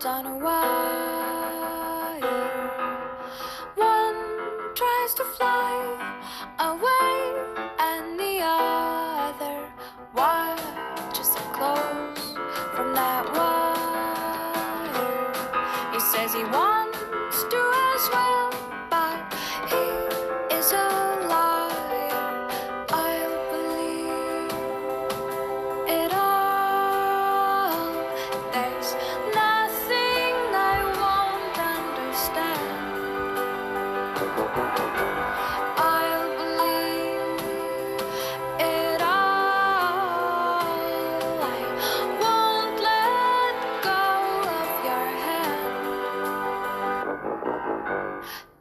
on a wire. One tries to fly away, and the other watches them close from that wire. He says he wants to as well, but he is a liar. I'll believe it all. There's nothing I won't understand. I'll believe it all. I won't let go of your hand.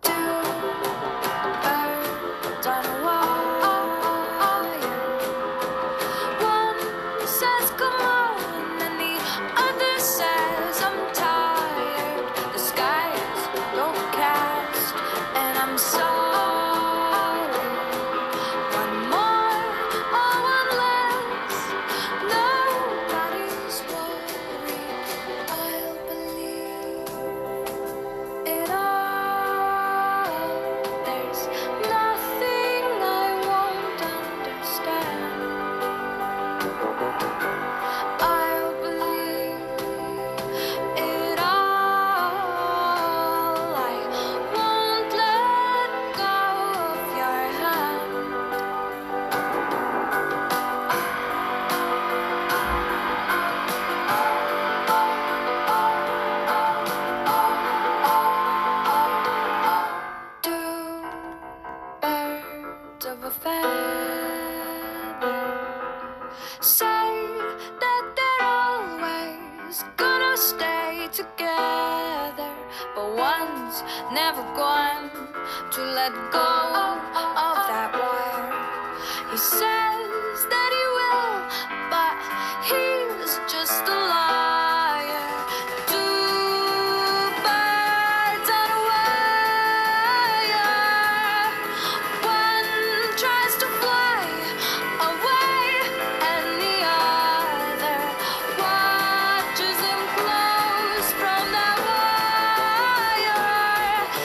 Two birds on a wire. One says come on, and the other says I'm tired. The skies go cast, and I'm sorry. One more or one less, nobody's worried. I'll believe it all. There's nothing I won't understand. I'll believe it all. I won't let go of your hand. Two birds of a feather say that they're always gonna stay together, but one's never going to let go of that wire. He says that he will, but he's just a liar. Two birds on a wire. One tries to fly away, and the other watches him close from that wire.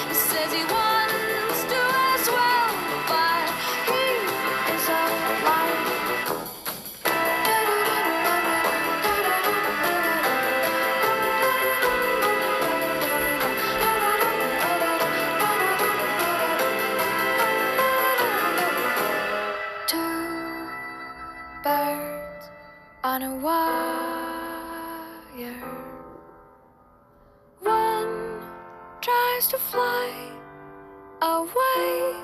He says he wants to as well, but he is a liar. Two birds on a wire. One tries to fly away,